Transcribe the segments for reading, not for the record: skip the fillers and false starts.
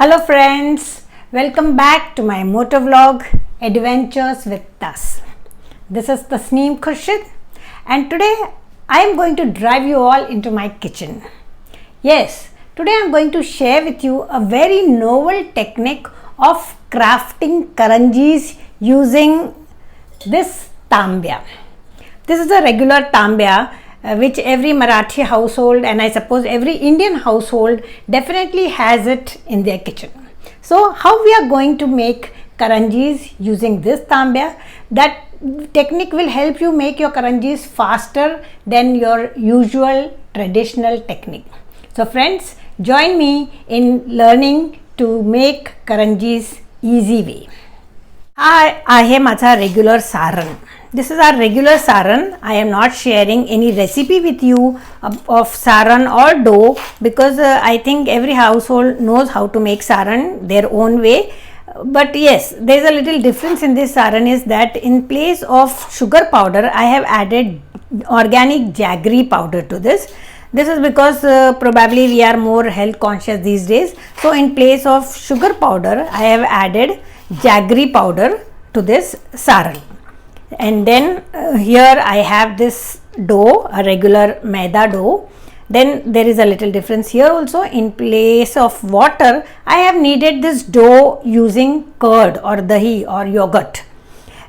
Hello friends, welcome back to my motovlog Adventures with Tas. This is Tasneem Khurshid and today I am going to drive you all into my kitchen. Yes, today I am going to share with you a very novel technique of crafting karanjis using this tambia. This is a regular tambia which every Marathi household and I suppose every Indian household definitely has it in their kitchen. So how we are going to make karanjis using this tambia? That technique will help you make your karanjis faster than your usual traditional technique. So friends, join me in learning to make karanjis easy way. हा आहे माझा regular Saran. This is our regular saran. I am not sharing any recipe with you of saran or dough because I think every household knows how to make saran their own way. But yes, there is a little difference in this saran is that in place of sugar powder, I have added organic jaggery powder to this. This is because probably we are more health conscious these days. So in place of sugar powder, I have added jaggery powder to this saran. And then here I have this dough, a regular maida dough. Then there is a little difference here also. In place of water, I have kneaded this dough using curd or dahi or yogurt.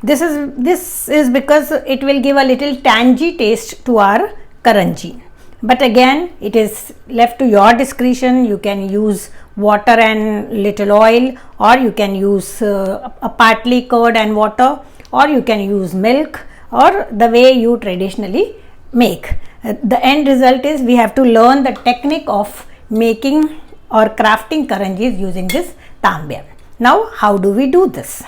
This is because it will give a little tangy taste to our karanji. But again, it is left to your discretion. You can use water and little oil, or you can use a partly curd and water, or you can use milk, or the way you traditionally make. The end result is we have to learn the technique of making or crafting karanjis using this tambia. Now how do we do this?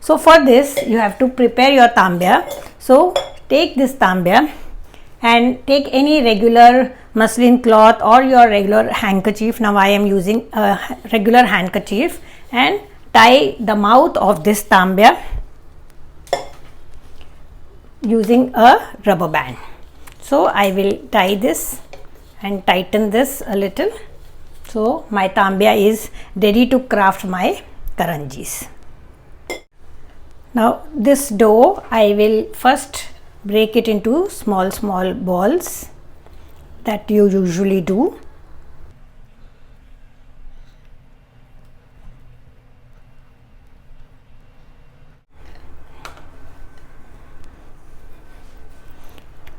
So for this you have to prepare your tambia. So take this tambia and take any regular muslin cloth or your regular handkerchief. Now I am using a regular handkerchief and tie the mouth of this tambia using a rubber band. So I will tie this and tighten this a little. So my tambia is ready to craft my karanjis. Now this dough I will first break it into small balls that you usually do.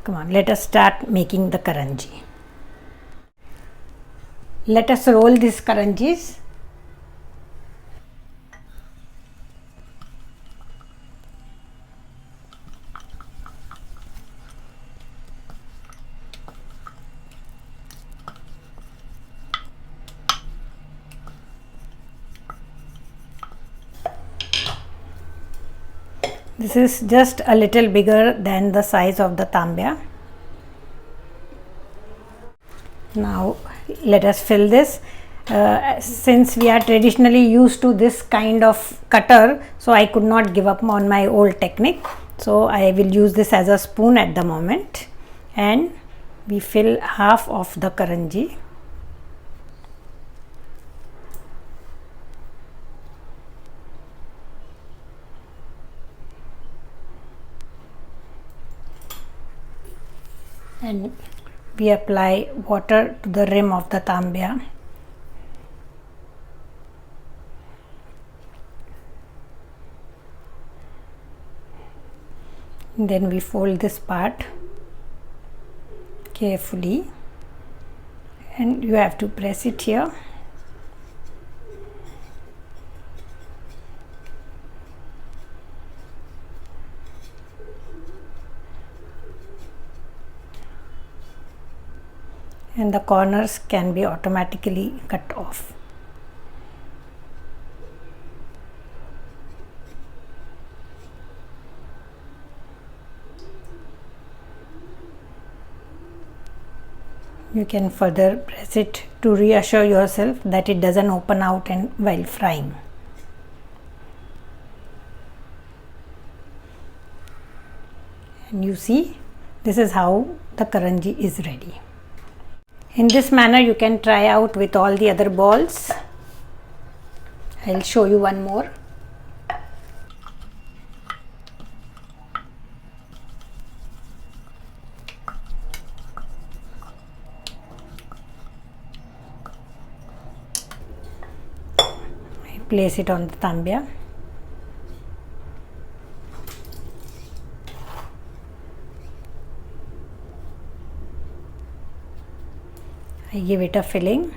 Come on, let us start making the karanji. Let us roll these karanjis. This is just a little bigger than the size of the tambia. Now let us fill this. Since we are traditionally used to this kind of cutter, so I could not give up on my old technique. So I will use this as a spoon at the moment, and we fill half of the karanji. And we apply water to the rim of the tambia. Then we fold this part carefully, and you have to press it here. And the corners can be automatically cut off. You can further press it to reassure yourself that it doesn't open out and while frying. And you see, this is how the karanji is ready. In this manner you can try out with all the other balls. I'll show you one more. I place it on the tambia. I give it a filling.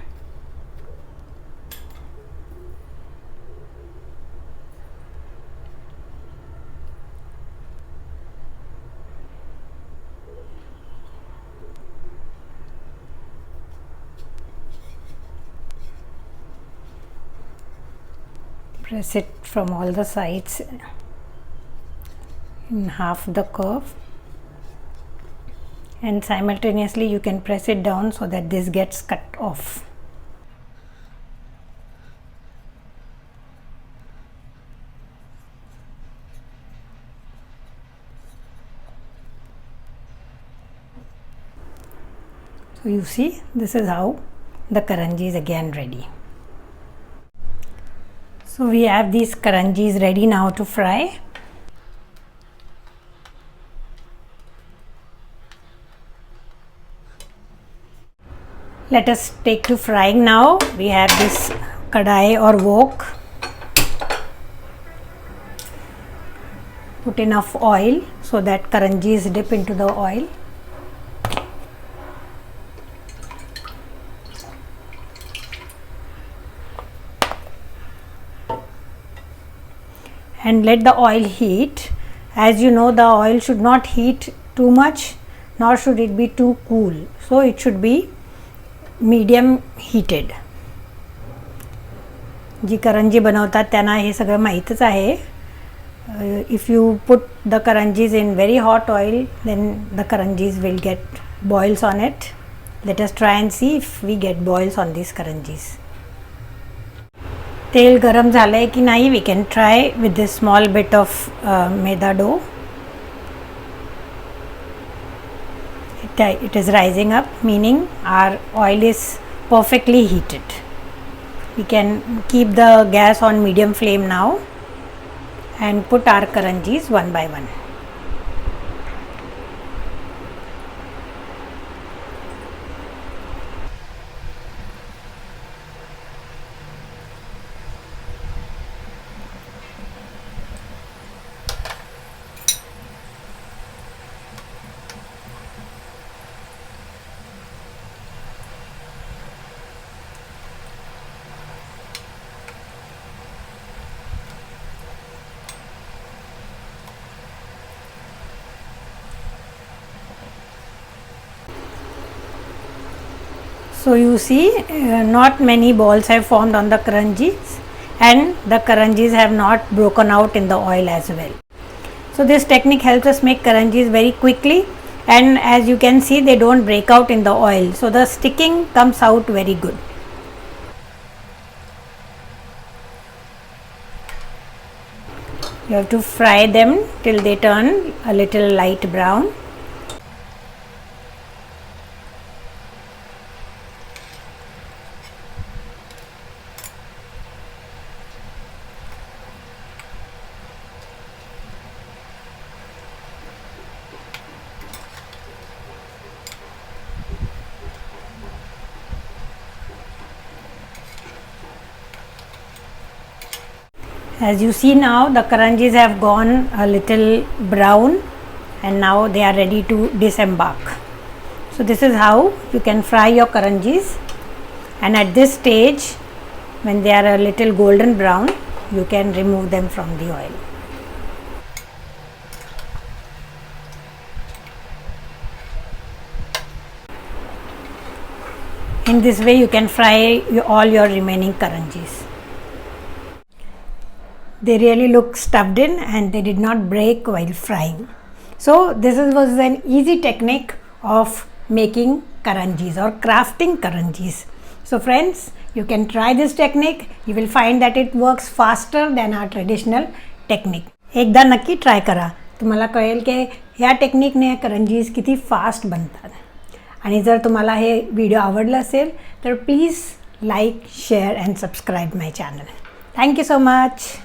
Press it from all the sides in half the curve, and simultaneously you can press it down so that this gets cut off. So you see, this is how the karanji is again ready. So we have these karanjis ready now to fry. Let us take to frying now. We have this kadai or wok. Put enough oil so that karanjis dip into the oil. And let the oil heat. As you know, the oil should not heat too much, nor should it be too cool. So it should be medium heated. जी करंजी बनवतात त्यांना हे सगळं माहीतच आहे. If you put the karanjis in very hot oil, then the karanjis will get boils on it. Let us try and see if we get boils on these karanjis. तेल गरम झालंय की नाही, we can try with this small bit of maida dough. It is rising up, meaning our oil is perfectly heated. We can keep the gas on medium flame now and put our karanjis one by one. So you see, not many balls have formed on the karanjis, and the karanjis have not broken out in the oil as well. So this technique helps us make karanjis very quickly, and as you can see, they don't break out in the oil. So the sticking comes out very good. You have to fry them till they turn a little light brown. As you see now, the karanjis have gone a little brown and now they are ready to disembark. So this is how you can fry your karanjis, and at this stage, when they are a little golden brown, you can remove them from the oil. In this way you can fry all your remaining karanjis. They really look stuffed in and they did not break while frying. So this was an easy technique of making karanjis or crafting karanjis. So friends, you can try this technique. You will find that it works faster than our traditional technique. एकदा नक्की try करा, तुम्हाला कळेल की ह्या टेक्निकने करंजीज किती fast बनतात. आणि जर तुम्हाला हे व्हिडिओ आवडला असेल तर please like, share and subscribe my channel. Thank you so much.